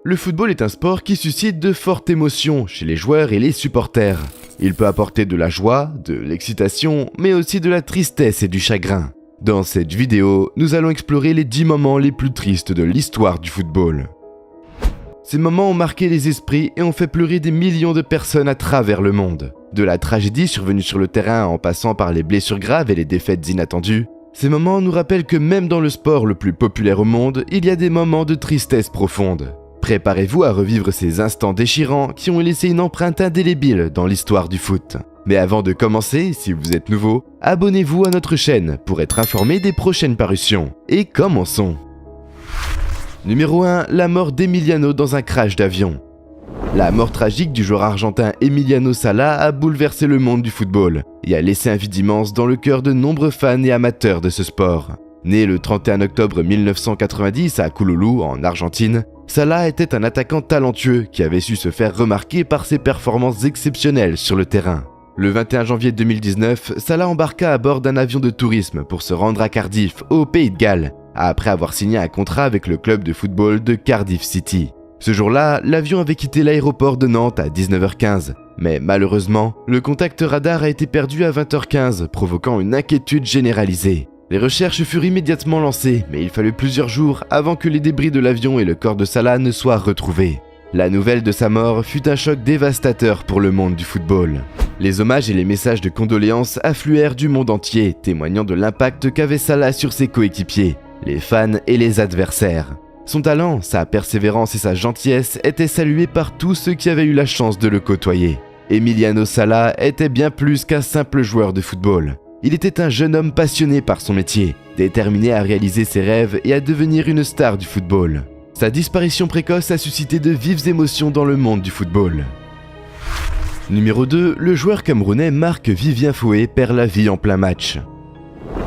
Le football est un sport qui suscite de fortes émotions chez les joueurs et les supporters. Il peut apporter de la joie, de l'excitation, mais aussi de la tristesse et du chagrin. Dans cette vidéo, nous allons explorer les 10 moments les plus tristes de l'histoire du football. Ces moments ont marqué les esprits et ont fait pleurer des millions de personnes à travers le monde. De la tragédie survenue sur le terrain en passant par les blessures graves et les défaites inattendues, ces moments nous rappellent que même dans le sport le plus populaire au monde, il y a des moments de tristesse profonde. Préparez-vous à revivre ces instants déchirants qui ont laissé une empreinte indélébile dans l'histoire du foot. Mais avant de commencer, si vous êtes nouveau, abonnez-vous à notre chaîne pour être informé des prochaines parutions. Et commençons. Numéro 1, la mort d'Emiliano dans un crash d'avion. La mort tragique du joueur argentin Emiliano Sala a bouleversé le monde du football et a laissé un vide immense dans le cœur de nombreux fans et amateurs de ce sport. Né le 31 octobre 1990 à Cululu, en Argentine, Sala était un attaquant talentueux qui avait su se faire remarquer par ses performances exceptionnelles sur le terrain. Le 21 janvier 2019, Sala embarqua à bord d'un avion de tourisme pour se rendre à Cardiff, au Pays de Galles, après avoir signé un contrat avec le club de football de Cardiff City. Ce jour-là, l'avion avait quitté l'aéroport de Nantes à 19h15, mais malheureusement, le contact radar a été perdu à 20h15, provoquant une inquiétude généralisée. Les recherches furent immédiatement lancées, mais il fallut plusieurs jours avant que les débris de l'avion et le corps de Sala ne soient retrouvés. La nouvelle de sa mort fut un choc dévastateur pour le monde du football. Les hommages et les messages de condoléances affluèrent du monde entier, témoignant de l'impact qu'avait Sala sur ses coéquipiers, les fans et les adversaires. Son talent, sa persévérance et sa gentillesse étaient salués par tous ceux qui avaient eu la chance de le côtoyer. Emiliano Sala était bien plus qu'un simple joueur de football. Il était un jeune homme passionné par son métier, déterminé à réaliser ses rêves et à devenir une star du football. Sa disparition précoce a suscité de vives émotions dans le monde du football. Numéro 2, le joueur camerounais Marc-Vivien Foé perd la vie en plein match.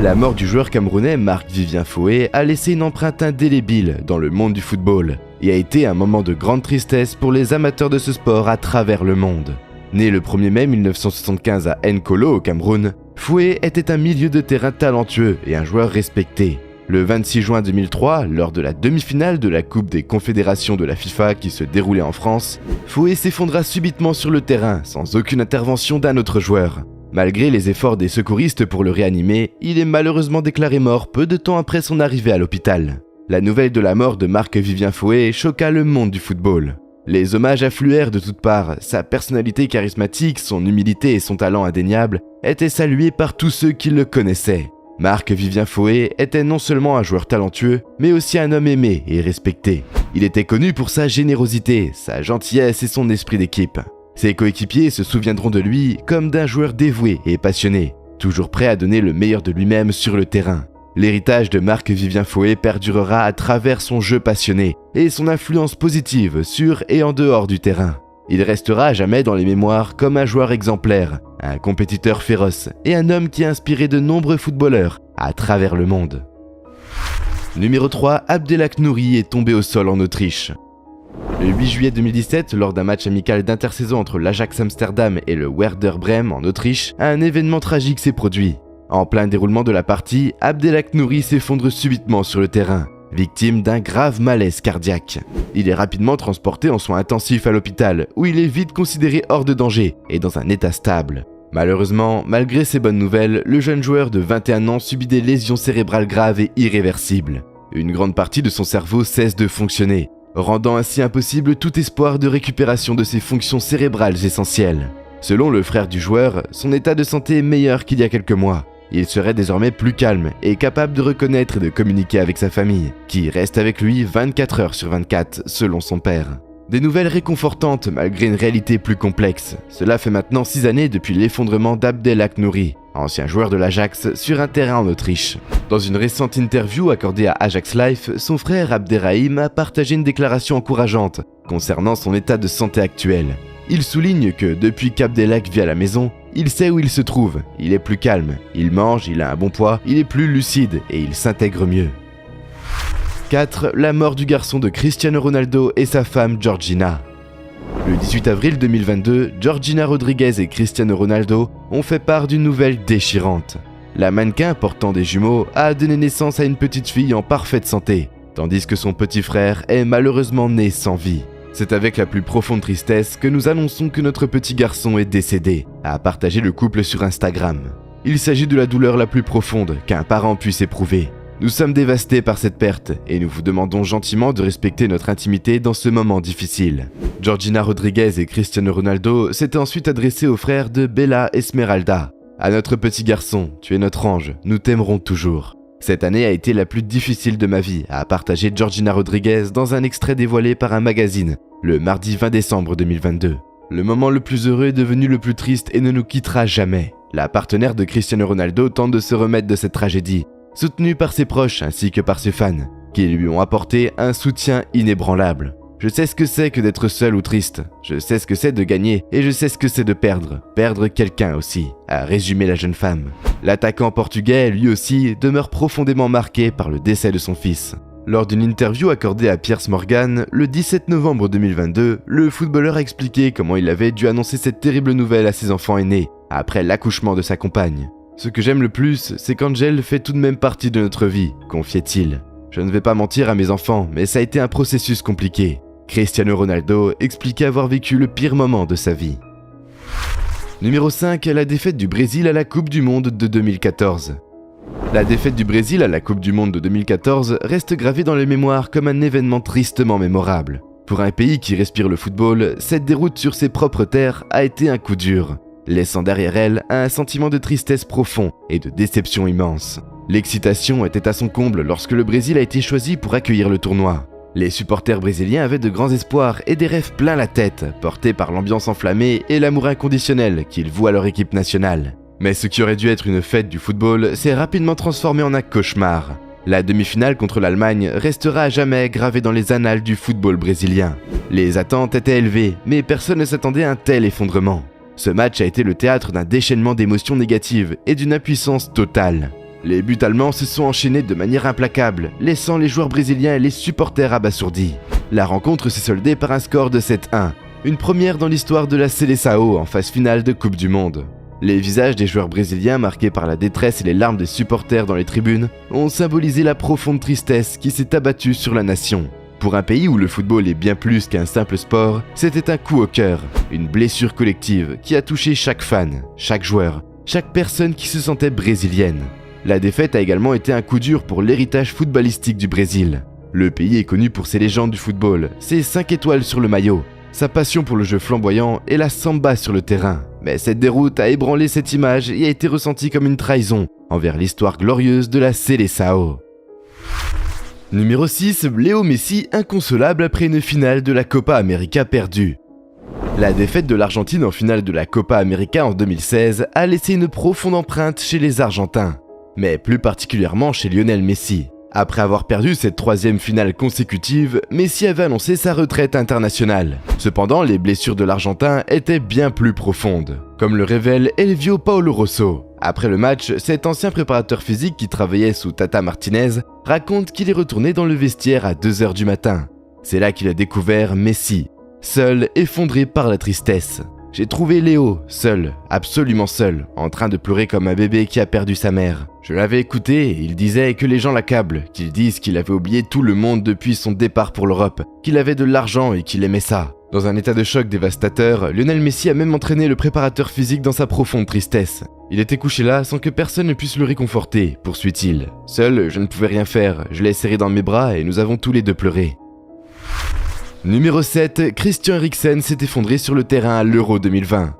La mort du joueur camerounais Marc-Vivien Foé a laissé une empreinte indélébile dans le monde du football et a été un moment de grande tristesse pour les amateurs de ce sport à travers le monde. Né le 1er mai 1975 à Nkolo au Cameroun, Foé était un milieu de terrain talentueux et un joueur respecté. Le 26 juin 2003, lors de la demi-finale de la Coupe des Confédérations de la FIFA qui se déroulait en France, Foé s'effondra subitement sur le terrain sans aucune intervention d'un autre joueur. Malgré les efforts des secouristes pour le réanimer, il est malheureusement déclaré mort peu de temps après son arrivée à l'hôpital. La nouvelle de la mort de Marc-Vivien Foé choqua le monde du football. Les hommages affluèrent de toutes parts, sa personnalité charismatique, son humilité et son talent indéniable étaient salués par tous ceux qui le connaissaient. Marc-Vivien Foé était non seulement un joueur talentueux, mais aussi un homme aimé et respecté. Il était connu pour sa générosité, sa gentillesse et son esprit d'équipe. Ses coéquipiers se souviendront de lui comme d'un joueur dévoué et passionné, toujours prêt à donner le meilleur de lui-même sur le terrain. L'héritage de Marc-Vivien Foé perdurera à travers son jeu passionné et son influence positive sur et en dehors du terrain. Il restera à jamais dans les mémoires comme un joueur exemplaire, un compétiteur féroce et un homme qui a inspiré de nombreux footballeurs à travers le monde. Numéro 3, Abdelhak Nouri est tombé au sol en Autriche. Le 8 juillet 2017, lors d'un match amical d'intersaison entre l'Ajax Amsterdam et le Werder Brême en Autriche, un événement tragique s'est produit. En plein déroulement de la partie, Abdelhak Nouri s'effondre subitement sur le terrain, victime d'un grave malaise cardiaque. Il est rapidement transporté en soins intensifs à l'hôpital, où il est vite considéré hors de danger et dans un état stable. Malheureusement, malgré ces bonnes nouvelles, le jeune joueur de 21 ans subit des lésions cérébrales graves et irréversibles. Une grande partie de son cerveau cesse de fonctionner, rendant ainsi impossible tout espoir de récupération de ses fonctions cérébrales essentielles. Selon le frère du joueur, son état de santé est meilleur qu'il y a quelques mois. Il serait désormais plus calme et capable de reconnaître et de communiquer avec sa famille, qui reste avec lui 24 heures sur 24 selon son père. Des nouvelles réconfortantes malgré une réalité plus complexe. Cela fait maintenant 6 années depuis l'effondrement d'Abdelhak Nouri, ancien joueur de l'Ajax, sur un terrain en Autriche. Dans une récente interview accordée à Ajax Life, son frère Abderrahim a partagé une déclaration encourageante concernant son état de santé actuel. Il souligne que depuis qu'Abdelhak vit à la maison, il sait où il se trouve, il est plus calme, il mange, il a un bon poids, il est plus lucide et il s'intègre mieux. 4. La mort du garçon de Cristiano Ronaldo et sa femme Georgina. Le 18 avril 2022, Georgina Rodriguez et Cristiano Ronaldo ont fait part d'une nouvelle déchirante. La mannequin portant des jumeaux a donné naissance à une petite fille en parfaite santé, tandis que son petit frère est malheureusement né sans vie. C'est avec la plus profonde tristesse que nous annonçons que notre petit garçon est décédé, a partagé le couple sur Instagram. Il s'agit de la douleur la plus profonde qu'un parent puisse éprouver. Nous sommes dévastés par cette perte et nous vous demandons gentiment de respecter notre intimité dans ce moment difficile. Georgina Rodriguez et Cristiano Ronaldo s'étaient ensuite adressés aux frères de Bella Esmeralda. À notre petit garçon, tu es notre ange, nous t'aimerons toujours. Cette année a été la plus difficile de ma vie, a partagé Georgina Rodriguez dans un extrait dévoilé par un magazine, le mardi 20 décembre 2022. Le moment le plus heureux est devenu le plus triste et ne nous quittera jamais. La partenaire de Cristiano Ronaldo tente de se remettre de cette tragédie, soutenue par ses proches ainsi que par ses fans, qui lui ont apporté un soutien inébranlable. Je sais ce que c'est que d'être seul ou triste, je sais ce que c'est de gagner et je sais ce que c'est de perdre quelqu'un aussi, a résumé la jeune femme. L'attaquant portugais, lui aussi, demeure profondément marqué par le décès de son fils. Lors d'une interview accordée à Piers Morgan, le 17 novembre 2022, le footballeur a expliqué comment il avait dû annoncer cette terrible nouvelle à ses enfants aînés, après l'accouchement de sa compagne. Ce que j'aime le plus, c'est qu'Angel fait tout de même partie de notre vie, confiait-il. Je ne vais pas mentir à mes enfants, mais ça a été un processus compliqué. Cristiano Ronaldo expliquait avoir vécu le pire moment de sa vie. Numéro 5, la défaite du Brésil à la Coupe du Monde de 2014. La défaite du Brésil à la Coupe du Monde de 2014 reste gravée dans les mémoires comme un événement tristement mémorable. Pour un pays qui respire le football, cette déroute sur ses propres terres a été un coup dur, laissant derrière elle un sentiment de tristesse profond et de déception immense. L'excitation était à son comble lorsque le Brésil a été choisi pour accueillir le tournoi. Les supporters brésiliens avaient de grands espoirs et des rêves plein la tête, portés par l'ambiance enflammée et l'amour inconditionnel qu'ils vouent à leur équipe nationale. Mais ce qui aurait dû être une fête du football s'est rapidement transformé en un cauchemar. La demi-finale contre l'Allemagne restera à jamais gravée dans les annales du football brésilien. Les attentes étaient élevées, mais personne ne s'attendait à un tel effondrement. Ce match a été le théâtre d'un déchaînement d'émotions négatives et d'une impuissance totale. Les buts allemands se sont enchaînés de manière implacable, laissant les joueurs brésiliens et les supporters abasourdis. La rencontre s'est soldée par un score de 7-1, une première dans l'histoire de la Seleção en phase finale de Coupe du Monde. Les visages des joueurs brésiliens marqués par la détresse et les larmes des supporters dans les tribunes ont symbolisé la profonde tristesse qui s'est abattue sur la nation. Pour un pays où le football est bien plus qu'un simple sport, c'était un coup au cœur, une blessure collective qui a touché chaque fan, chaque joueur, chaque personne qui se sentait brésilienne. La défaite a également été un coup dur pour l'héritage footballistique du Brésil. Le pays est connu pour ses légendes du football, ses 5 étoiles sur le maillot, sa passion pour le jeu flamboyant et la samba sur le terrain. Mais cette déroute a ébranlé cette image et a été ressentie comme une trahison envers l'histoire glorieuse de la Seleção. Numéro 6, Léo Messi inconsolable après une finale de la Copa América perdue. La défaite de l'Argentine en finale de la Copa América en 2016 a laissé une profonde empreinte chez les Argentins, mais plus particulièrement chez Lionel Messi. Après avoir perdu cette 3e finale consécutive, Messi avait annoncé sa retraite internationale. Cependant, les blessures de l'Argentin étaient bien plus profondes, comme le révèle Elvio Paulo Rosso. Après le match, cet ancien préparateur physique qui travaillait sous Tata Martinez raconte qu'il est retourné dans le vestiaire à 2h du matin. C'est là qu'il a découvert Messi, seul, effondré par la tristesse. J'ai trouvé Léo, seul, absolument seul, en train de pleurer comme un bébé qui a perdu sa mère. Je l'avais écouté et il disait que les gens l'accablent, qu'ils disent qu'il avait oublié tout le monde depuis son départ pour l'Europe, qu'il avait de l'argent et qu'il aimait ça. Dans un état de choc dévastateur, Lionel Messi a même entraîné le préparateur physique dans sa profonde tristesse. Il était couché là sans que personne ne puisse le réconforter, poursuit-il. Seul, je ne pouvais rien faire, je l'ai serré dans mes bras et nous avons tous les deux pleuré. Numéro 7, Christian Eriksen s'est effondré sur le terrain à l'Euro 2020.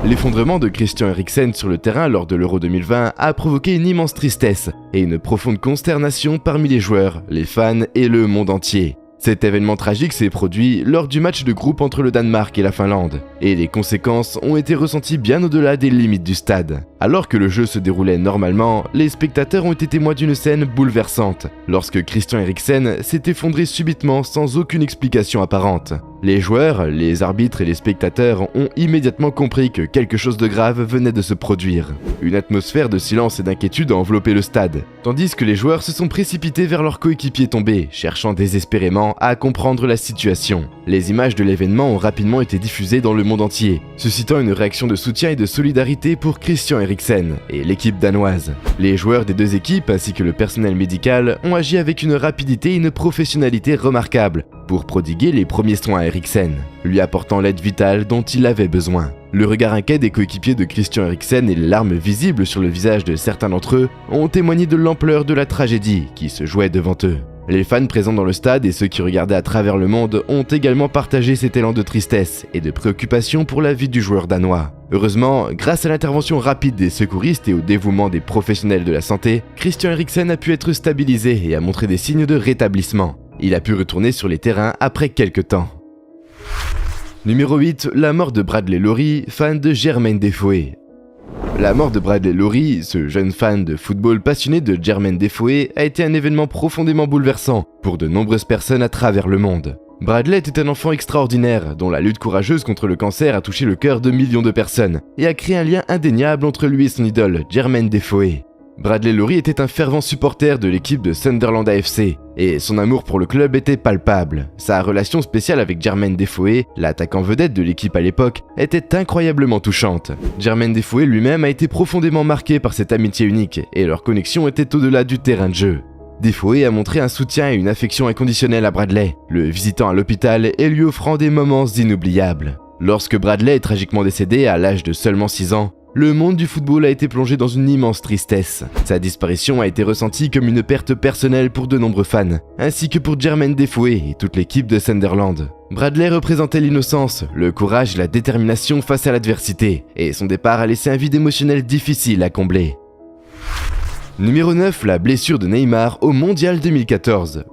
L'effondrement de Christian Eriksen sur le terrain lors de l'Euro 2020 a provoqué une immense tristesse et une profonde consternation parmi les joueurs, les fans et le monde entier. Cet événement tragique s'est produit lors du match de groupe entre le Danemark et la Finlande, et les conséquences ont été ressenties bien au-delà des limites du stade. Alors que le jeu se déroulait normalement, les spectateurs ont été témoins d'une scène bouleversante, lorsque Christian Eriksen s'est effondré subitement sans aucune explication apparente. Les joueurs, les arbitres et les spectateurs ont immédiatement compris que quelque chose de grave venait de se produire. Une atmosphère de silence et d'inquiétude a enveloppé le stade, tandis que les joueurs se sont précipités vers leurs coéquipiers tombés, cherchant désespérément à comprendre la situation. Les images de l'événement ont rapidement été diffusées dans le monde entier, suscitant une réaction de soutien et de solidarité pour Christian Eriksen. Eriksen et l'équipe danoise. Les joueurs des deux équipes ainsi que le personnel médical ont agi avec une rapidité et une professionnalité remarquables pour prodiguer les premiers soins à Eriksen, lui apportant l'aide vitale dont il avait besoin. Le regard inquiet des coéquipiers de Christian Eriksen et les larmes visibles sur le visage de certains d'entre eux ont témoigné de l'ampleur de la tragédie qui se jouait devant eux. Les fans présents dans le stade et ceux qui regardaient à travers le monde ont également partagé cet élan de tristesse et de préoccupation pour la vie du joueur danois. Heureusement, grâce à l'intervention rapide des secouristes et au dévouement des professionnels de la santé, Christian Eriksen a pu être stabilisé et a montré des signes de rétablissement. Il a pu retourner sur les terrains après quelques temps. Numéro 8, la mort de Bradley Laurie, fan de Jermaine Defoe. La mort de Bradley Laurie, ce jeune fan de football passionné de Jermaine Defoe, a été un événement profondément bouleversant pour de nombreuses personnes à travers le monde. Bradley était un enfant extraordinaire, dont la lutte courageuse contre le cancer a touché le cœur de millions de personnes et a créé un lien indéniable entre lui et son idole, Jermaine Defoe. Bradley Laurie était un fervent supporter de l'équipe de Sunderland AFC, et son amour pour le club était palpable. Sa relation spéciale avec Jermaine Defoe, l'attaquant vedette de l'équipe à l'époque, était incroyablement touchante. Jermaine Defoe lui-même a été profondément marqué par cette amitié unique, et leur connexion était au-delà du terrain de jeu. Defoe a montré un soutien et une affection inconditionnelle à Bradley, le visitant à l'hôpital et lui offrant des moments inoubliables. Lorsque Bradley est tragiquement décédé à l'âge de seulement 6 ans, le monde du football a été plongé dans une immense tristesse. Sa disparition a été ressentie comme une perte personnelle pour de nombreux fans, ainsi que pour Jermaine Defoe et toute l'équipe de Sunderland. Bradley représentait l'innocence, le courage et la détermination face à l'adversité, et son départ a laissé un vide émotionnel difficile à combler. Numéro 9, la blessure de Neymar au Mondial 2014.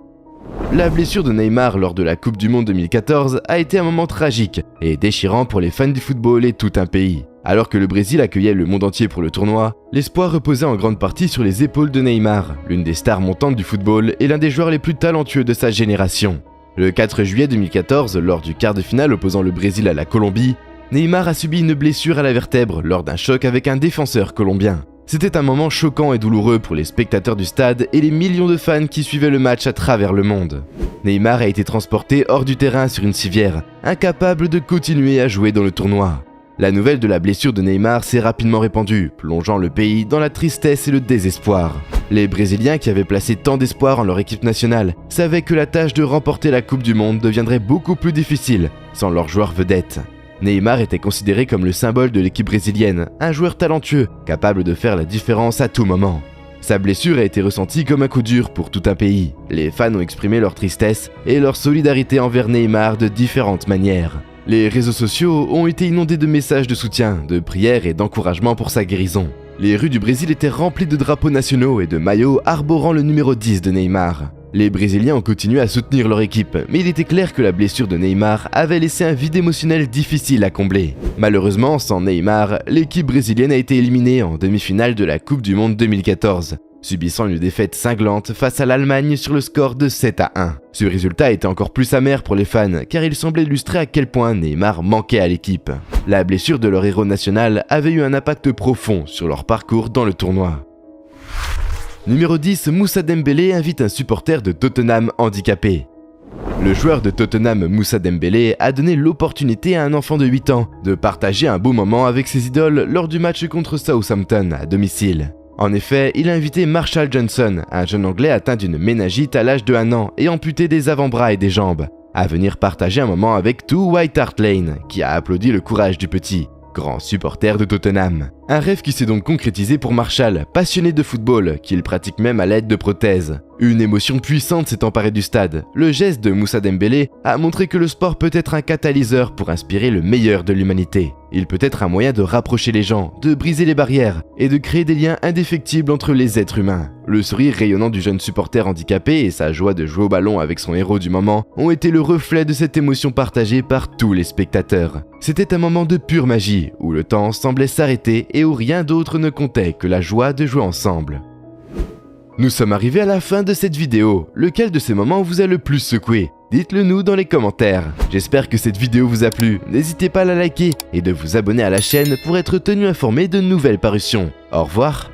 La blessure de Neymar lors de la Coupe du Monde 2014 a été un moment tragique et déchirant pour les fans du football et tout un pays. Alors que le Brésil accueillait le monde entier pour le tournoi, l'espoir reposait en grande partie sur les épaules de Neymar, l'une des stars montantes du football et l'un des joueurs les plus talentueux de sa génération. Le 4 juillet 2014, lors du quart de finale opposant le Brésil à la Colombie, Neymar a subi une blessure à la vertèbre lors d'un choc avec un défenseur colombien. C'était un moment choquant et douloureux pour les spectateurs du stade et les millions de fans qui suivaient le match à travers le monde. Neymar a été transporté hors du terrain sur une civière, incapable de continuer à jouer dans le tournoi. La nouvelle de la blessure de Neymar s'est rapidement répandue, plongeant le pays dans la tristesse et le désespoir. Les Brésiliens qui avaient placé tant d'espoir en leur équipe nationale savaient que la tâche de remporter la Coupe du Monde deviendrait beaucoup plus difficile sans leur joueur vedette. Neymar était considéré comme le symbole de l'équipe brésilienne, un joueur talentueux, capable de faire la différence à tout moment. Sa blessure a été ressentie comme un coup dur pour tout un pays. Les fans ont exprimé leur tristesse et leur solidarité envers Neymar de différentes manières. Les réseaux sociaux ont été inondés de messages de soutien, de prières et d'encouragement pour sa guérison. Les rues du Brésil étaient remplies de drapeaux nationaux et de maillots arborant le numéro 10 de Neymar. Les Brésiliens ont continué à soutenir leur équipe, mais il était clair que la blessure de Neymar avait laissé un vide émotionnel difficile à combler. Malheureusement, sans Neymar, l'équipe brésilienne a été éliminée en demi-finale de la Coupe du Monde 2014. Subissant une défaite cinglante face à l'Allemagne sur le score de 7-1. Ce résultat était encore plus amer pour les fans, car il semblait illustrer à quel point Neymar manquait à l'équipe. La blessure de leur héros national avait eu un impact profond sur leur parcours dans le tournoi. Numéro 10, Moussa Dembélé invite un supporter de Tottenham handicapé. Le joueur de Tottenham Moussa Dembélé a donné l'opportunité à un enfant de 8 ans de partager un beau moment avec ses idoles lors du match contre Southampton à domicile. En effet, il a invité Marshall Johnson, un jeune Anglais atteint d'une méningite à l'âge de 1 an et amputé des avant-bras et des jambes, à venir partager un moment avec tout White Hart Lane, qui a applaudi le courage du petit, grand supporter de Tottenham. Un rêve qui s'est donc concrétisé pour Marshall, passionné de football, qu'il pratique même à l'aide de prothèses. Une émotion puissante s'est emparée du stade. Le geste de Moussa Dembélé a montré que le sport peut être un catalyseur pour inspirer le meilleur de l'humanité. Il peut être un moyen de rapprocher les gens, de briser les barrières et de créer des liens indéfectibles entre les êtres humains. Le sourire rayonnant du jeune supporter handicapé et sa joie de jouer au ballon avec son héros du moment ont été le reflet de cette émotion partagée par tous les spectateurs. C'était un moment de pure magie, où le temps semblait s'arrêter et où rien d'autre ne comptait que la joie de jouer ensemble. Nous sommes arrivés à la fin de cette vidéo. Lequel de ces moments vous a le plus secoué? Dites-le nous dans les commentaires. J'espère que cette vidéo vous a plu. N'hésitez pas à la liker et de vous abonner à la chaîne pour être tenu informé de nouvelles parutions. Au revoir.